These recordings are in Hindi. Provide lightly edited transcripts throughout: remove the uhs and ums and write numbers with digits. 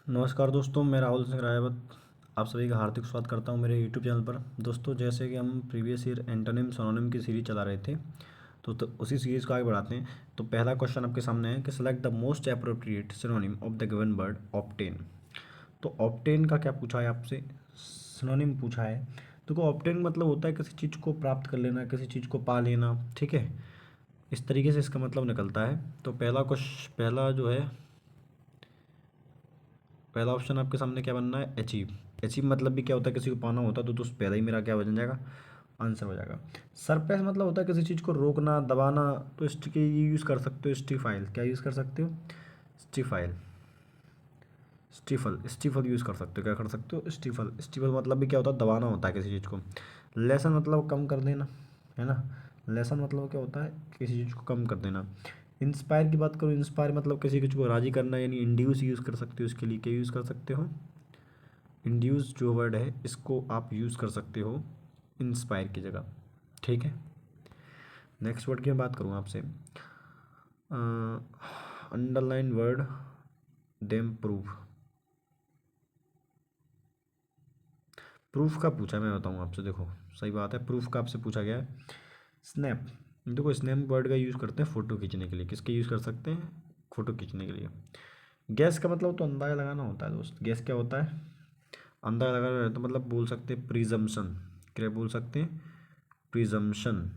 नमस्कार दोस्तों, मैं राहुल सिंह रायवत आप सभी का हार्दिक स्वागत करता हूं मेरे यूट्यूब चैनल पर। दोस्तों, जैसे कि हम प्रीवियस ईयर एंटोनिम सिनोनिम की सीरीज चला रहे थे तो उसी सीरीज़ को आगे बढ़ाते हैं। तो पहला क्वेश्चन आपके सामने है कि select the most appropriate synonym of the given word obtain. तो ऑब्टेन का क्या पूछा है आपसे? सिनोनिम पूछा है। देखो, ऑब्टेन मतलब होता है किसी चीज़ को प्राप्त कर लेना, किसी चीज़ को पा लेना। ठीक है, इस तरीके से इसका मतलब निकलता है। तो पहला ऑप्शन आपके सामने क्या बनना है? अचीव। अचीव मतलब भी क्या होता है? किसी को पाना होता तो पहला ही मेरा क्या बन जाएगा? आंसर हो जाएगा। सरप्रेस मतलब होता है किसी चीज़ को रोकना, दबाना। तो ये यूज़ कर सकते हो स्टीफाइल। क्या यूज़ कर सकते हो? स्टीफाइल। स्टीफल यूज़ कर सकते हो। क्या कर सकते हो? स्टीफल। स्टीफल मतलब भी क्या होता है? दबाना होता है किसी चीज़ को। लेसन मतलब कम कर देना, है ना। लेसन मतलब क्या होता है? किसी चीज़ को कम कर देना। इंस्पायर की बात करूँ, इंस्पायर मतलब किसी चीज़ को राजी करना, यानी इंड्यूस यूज़ कर सकते हो। इसके लिए क्या यूज़ कर सकते हो? इंड्यूस जो वर्ड है इसको आप यूज़ कर सकते हो इंस्पायर की जगह। ठीक है, नेक्स्ट वर्ड की मैं बात करूँ आपसे। Underline word them proof. Proof का पूछा, मैं बताऊँ आपसे। देखो, सही बात है, प्रूफ का आपसे पूछा गया है। स्नैप। देखो, स्नैप वर्ड का यूज़ करते हैं फ़ोटो खींचने के लिए। किसके यूज़ कर सकते हैं? फ़ोटो खींचने के लिए। गैस का मतलब तो अंदाज़ा लगाना होता है दोस्त। गैस क्या होता है? अंदाज़ा लगाना है। तो मतलब बोल सकते हैं प्रिजम्पशन। क्या बोल सकते हैं? प्रिजम्पशन।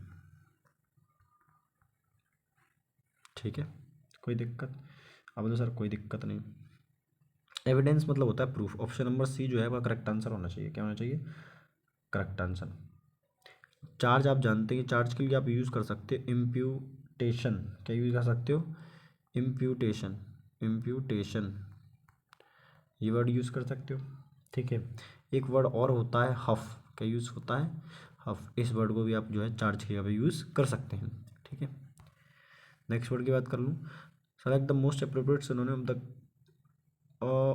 ठीक है, कोई दिक्कत? अब तो सर कोई दिक्कत नहीं। एविडेंस मतलब होता है प्रूफ। ऑप्शन नंबर सी जो है वह करेक्ट आंसर होना चाहिए। क्या होना चाहिए? Correct answer. चार्ज आप जानते हैं, चार्ज के लिए आप यूज़ कर सकते हो इम्प्यूटेशन। क्या यूज़ कर सकते हो? इम्प्यूटेशन। इम्प्यूटेशन ये वर्ड यूज़ कर सकते हो। ठीक है, एक वर्ड और होता है हफ। क्या यूज़ होता है? हफ। इस वर्ड को भी आप जो है चार्ज के लिए यूज़ कर सकते हैं। ठीक है, नेक्स्ट वर्ड की बात कर लूँ। Select the most appropriate synonym of the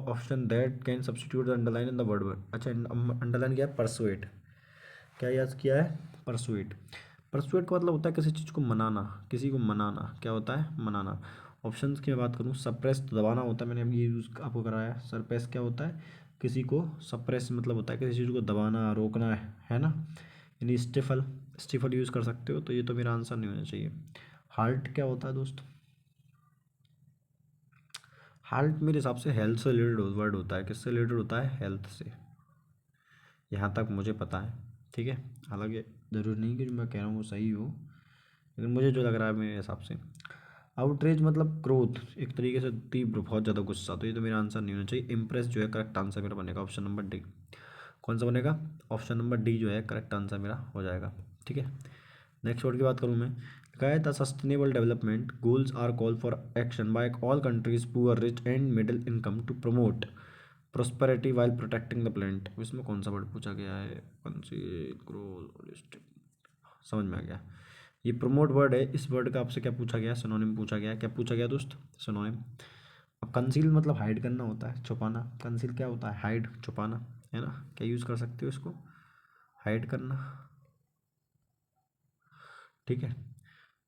option that can substitute the underline in the word. अच्छा, अंडरलाइन क्या है? परसुएट। क्या याद किया है? परसुएट। परसुएट का मतलब होता है किसी चीज़ को मनाना, किसी को मनाना। क्या होता है? मनाना। ऑप्शंस की मैं बात करूँ, सप्रेस तो दबाना होता है, मैंने अभी ये यूज़ आपको कराया है। सरप्रेस क्या होता है? किसी को सप्रेस मतलब होता है किसी चीज़ को दबाना, रोकना, है ना। यानी स्टिफल। स्टिफल यूज़ कर सकते हो। तो ये तो मेरा आंसर नहीं होना चाहिए। हार्ट क्या होता है दोस्त? हार्ट मेरे हिसाब से हेल्थ से रिलेटेड वर्ड होता है। किससे रिलेटेड होता है? हेल्थ से, यहाँ तक मुझे पता है। ठीक है, हालांकि ज़रूरी नहीं कि जो मैं कह रहा हूँ वो सही हो, लेकिन मुझे जो लग रहा है मेरे हिसाब से। आउटरेज मतलब क्रोध, एक तरीके से तीव्र, बहुत ज़्यादा गुस्सा। तो ये तो मेरा आंसर नहीं होना चाहिए। इम्प्रेस जो है करेक्ट आंसर मेरा बनेगा ऑप्शन नंबर डी। कौन सा बनेगा? ऑप्शन नंबर डी जो है करेक्ट आंसर मेरा हो जाएगा। ठीक है, नेक्स्ट वर्ड की बात करूँ मैं। लिखा है the sustainable development goals are call for action by all countries poor, rich and middle income to promote prosperity while protecting the planet. इसमें कौन सा वर्ड पूछा गया है? कौन सी? समझ में आ गया। ये प्रमोट वर्ड है। इस वर्ड का आपसे क्या पूछा गया? सिनोनिम पूछा गया। क्या पूछा गया दोस्त? सिनोनिम। अब कंसील मतलब हाइड करना होता है, छुपाना। कंसील क्या होता है? हाइड, छुपाना, है ना। क्या यूज़ कर सकते हो इसको? हाइड करना। ठीक है,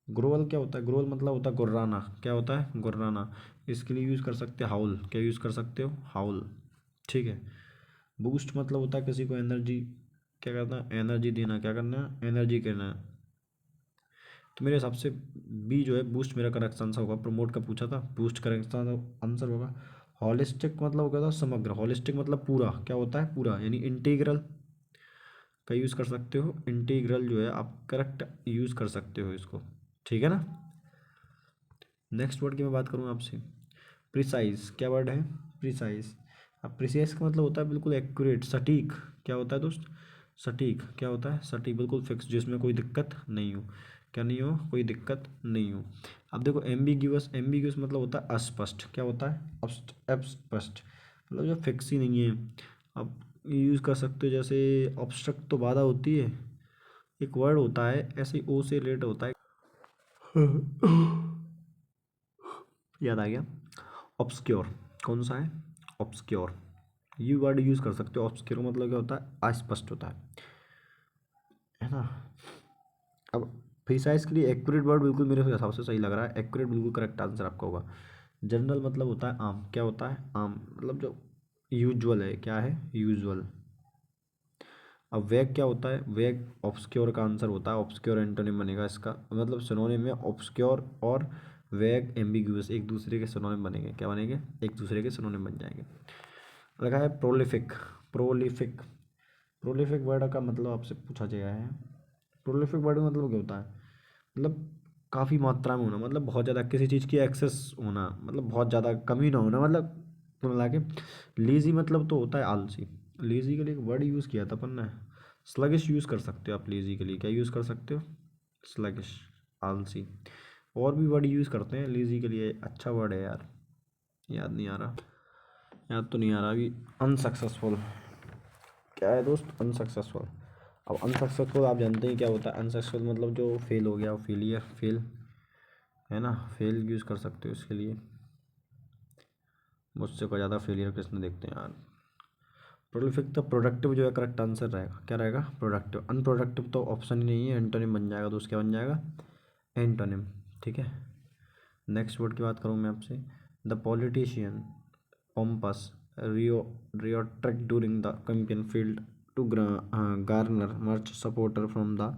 ग्रोवल क्या होता है? ग्रोवल मतलब होता है गुर्राना। क्या होता है? गुर्राना। इसके लिए यूज़ कर सकते हैं हाउल। क्या यूज़ कर सकते हो? हाउल। ठीक है, बूस्ट मतलब होता है किसी को एनर्जी, क्या करना? एनर्जी देना। क्या करना? एनर्जी करना। तो मेरे हिसाब से बी जो है बूस्ट मेरा करेक्ट आंसर होगा। प्रमोट का पूछा था, बूस्ट करेक्ट आंसर होगा। हॉलिस्टिक मतलब हो गया था समग्र। हॉलिस्टिक मतलब पूरा। क्या होता है? पूरा, यानी इंटीग्रल का यूज़ कर सकते हो। इंटीग्रल जो है आप करेक्ट यूज़ कर सकते हो इसको। ठीक है ना। नेक्स्ट वर्ड की मैं बात करूँ आपसे, प्रिसाइज। क्या वर्ड है? प्रिसाइज। अब प्रिसाइज का मतलब होता है बिल्कुल एक्यूरेट, सटीक। क्या होता है दोस्त? सटीक। क्या होता है? सटीक, बिल्कुल फिक्स, जिसमें कोई दिक्कत नहीं हो। क्या नहीं हो? कोई दिक्कत नहीं हो। अब देखो, एम्बिग्यूअस। एम्बिग्यूअस मतलब होता है अस्पष्ट। क्या होता है? अस्पष्ट मतलब जो फिक्स ही नहीं है। अब यूज़ कर सकते हो जैसे ऑब्स्ट्रक्ट तो बाधा होती है, एक वर्ड होता है ऐसे ही ओ से रिलेट होता है। याद आ गया, ऑब्सक्योर। कौन सा है? ऑब्सक्योर। ये वर्ड यूज़ कर सकते हो। ऑब्सक्योर मतलब क्या होता है? अस्पष्ट होता है ना। अब प्रिसाइज के लिए एक्यूरेट वर्ड बिल्कुल मेरे हिसाब से सही लग रहा है। एक्यूरेट बिल्कुल करेक्ट आंसर आपका होगा। जनरल मतलब होता है आम। क्या होता है? आम मतलब जो यूजुअल है, क्या है, यूजुअल। अब वेग क्या होता है, वेग ऑब्सक्योर का आंसर होता है, ऑब्सक्योर एंटोनिम बनेगा इसका, मतलब सिनोनिम में ऑब्सक्योर और वेग एम्बिग्यूअस एक दूसरे के सिनोनिम बनेंगे, क्या बनेंगे, एक दूसरे के सिनोनिम बन जाएंगे। लगा है प्रोलिफिक, प्रोलिफिक, प्रोलिफिक वर्ड का मतलब आपसे पूछा गया है। प्रोलिफिक वर्ड का मतलब क्या होता है, मतलब काफ़ी मात्रा में होना, मतलब बहुत ज़्यादा किसी चीज़ की एक्सेस होना, मतलब बहुत ज़्यादा कमी ना होना, मतलब कुल मिला के। लेज़ी मतलब तो होता है आलसी, लेज़ी के लिए एक वर्ड यूज़ किया था अपन ने, स्लगिश यूज़ कर सकते हो आप लेज़ी के लिए, क्या यूज़ कर सकते हो, स्लगिश, आलसी। और भी वर्ड यूज़ करते हैं लेज़ी के लिए, अच्छा वर्ड है यार, याद नहीं आ रहा, याद तो नहीं आ रहा अभी। अनसक्सेसफुल, क्या है दोस्त, अनसक्सेसफुल। अब अनसक्सेसफुल आप जानते हैं क्या होता है, अनसक्सेसफुल मतलब जो फेल हो गया, फेलियर, फेल है ना, फेल यूज़ कर सकते हो इसके लिए। मुझसे को ज़्यादा फेलियर किसने देखते हैं यार। प्रोलिफिक तो प्रोडक्टिव जो है करेक्ट आंसर रहेगा, क्या रहेगा, प्रोडक्टिव। अनप्रोडक्टिव तो ऑप्शन ही नहीं है, एंटोनिम बन जाएगा, तो उसका बन जाएगा एंटोनिम, ठीक है। नेक्स्ट वर्ड की बात करूँ मैं आपसे, the politician pompous rhetoric during the campaign field to garner much supporter from the.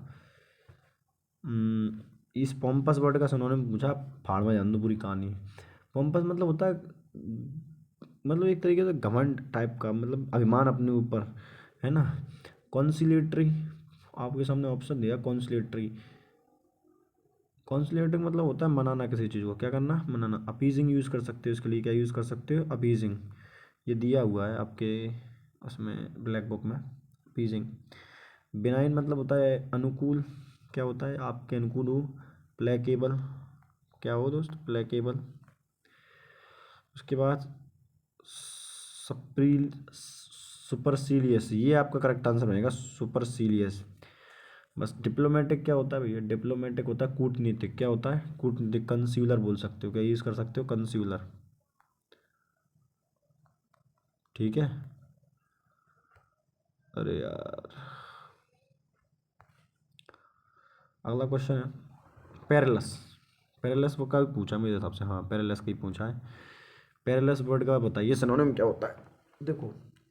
इस पोम्पस वर्ड का सिनोनिम पूछा, फाड़ में जान दो पूरी कहानी। पोम्पस मतलब होता है, मतलब एक तरीके से घमंड टाइप का, मतलब अभिमान अपने ऊपर, है ना। कॉन्सिलेटरी, आपके सामने ऑप्शन दिया, कॉन्सिलेटरी, कॉन्सिलेटरी मतलब होता है मनाना किसी चीज़ को, क्या करना, मनाना। अपीजिंग यूज़ कर सकते हो इसके लिए, क्या यूज़ कर सकते हो, अपीजिंग, ये दिया हुआ है आपके उसमें ब्लैक बुक में, अपीजिंग। बिनाइन मतलब होता है अनुकूल, क्या होता है, आपके अनुकूल हो। प्लेकेबल, क्या हो दोस्त, प्लेकेबल। उसके बाद सप्रील, सुपरसीलियस, ये आपका करेक्ट आंसर रहेगा, सुपरसीलियस। बस डिप्लोमेटिक क्या होता है भैया, डिप्लोमेटिक होता है कूटनीतिक, क्या होता है, कूटनीतिक। कंसीलर बोल सकते हो, क्या यूज़ कर सकते हो, कंसीलर, ठीक है। अरे यार, अगला क्वेश्चन है पेरेलस। पेरेलस वो का भी पूछा मेरे हिसाब से, हाँ पेरेलस का ही पूछा है। पेरेलस वर्ड का बताइए सिनोनिम क्या होता है। देखो,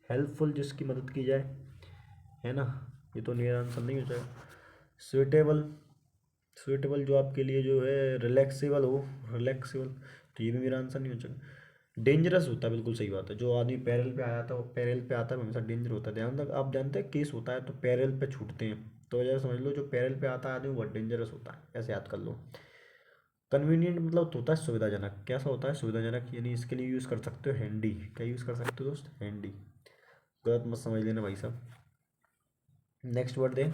हेल्पफुल जिसकी मदद की जाए, है ना, ये तो मेरा आंसर नहीं हो जाएगा। सुइटेबल, सुइटेबल जो आपके लिए जो है रिलैक्सेबल हो, रिलैक्सेबल, तो ये भी मेरा आंसर नहीं हो जाएगा। डेंजरस होता है, बिल्कुल सही बात है, जो आदमी पैरल पे आया था वो पैरल पे आता है हमेशा डेंजर होता है। ध्यान तक आप जानते हैं केस होता है तो पैरल पे छूटते हैं, तो वजह समझ लो जो पैरल पे आता है आदमी बहुत डेंजरस होता है, ऐसे याद कर लो। कन्वीनियंट मतलब तो होता है सुविधाजनक, कैसा होता है, सुविधाजनक, यानी इसके लिए यूज़ कर सकते हो हैंडी, क्या यूज़ कर सकते हो दोस्त, हैंडी। गलत मत समझ लेना भाई साहब। Next word they,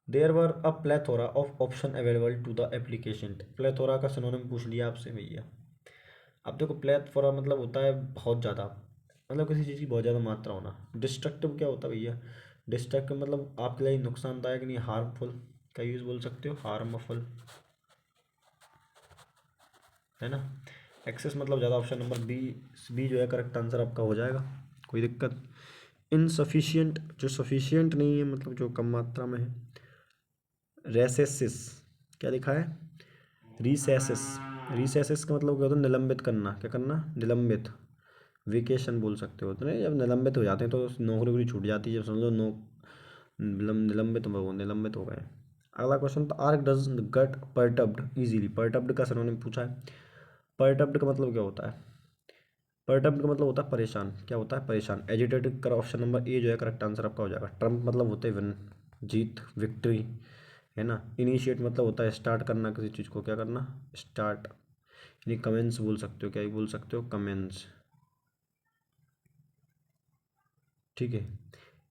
there were a plethora of option available to the application. Plethora का सिनोनिम पूछ लिया आपसे भैया। अब देखो प्लेथोरा मतलब होता है बहुत ज़्यादा, मतलब किसी चीज़ की बहुत ज़्यादा मात्रा होना। डिस्ट्रक्टिव क्या होता है भैया, डिस्ट्रक्टिव मतलब आपके लिए नुकसानदायक नहीं, हार्मफुल, क्या यूज़ बोल सकते हो, हार्मफुल, है ना। एक्सेस मतलब ज़्यादा, ऑप्शन नंबर बी, बी जो है करेक्ट आंसर आपका हो जाएगा, कोई दिक्कत। इनसफिशियंट, जो सफिशियंट नहीं है, मतलब जो कम मात्रा में है। रेसेसिस, क्या लिखा है, रिसेसिस, रिसेसिस का मतलब क्या होता है, निलंबित करना, क्या करना, निलंबित। वेकेशन बोल सकते हो, तो नहीं जब निलंबित हो जाते हैं तो नौकरी वोकरी छूट जाती है, जब समझ लो निलंबित हो, निलंबित हो गए। अगला क्वेश्चन, तो आर्क डज गेट परटब्ड इजीली। परटब्ड का सिनोनिम पूछा है। परटब्ड का मतलब क्या होता है, परटब्ड का मतलब होता है परेशान, क्या होता है, परेशान। एजिटेटेड का ऑप्शन नंबर ए जो है करेक्ट आंसर आपका हो जाएगा। ट्रम्प मतलब होते हैं विन, जीत, विक्ट्री, है ना। इनिशिएट मतलब होता है स्टार्ट करना किसी चीज़ को, क्या करना, स्टार्ट, यानी कमेंस बोल सकते हो, क्या ही बोल सकते हो, कमेंस, ठीक है।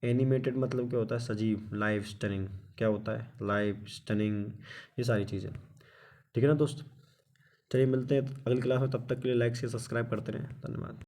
एनिमेटेड मतलब क्या होता है, सजीव, लाइव, स्टनिंग, क्या होता है, लाइव, स्टनिंग, ये सारी चीज़ें, ठीक है ना दोस्त। चलिए मिलते हैं अगली क्लास में, तब तक के लिए लाइक से सब्सक्राइब करते रहें, धन्यवाद।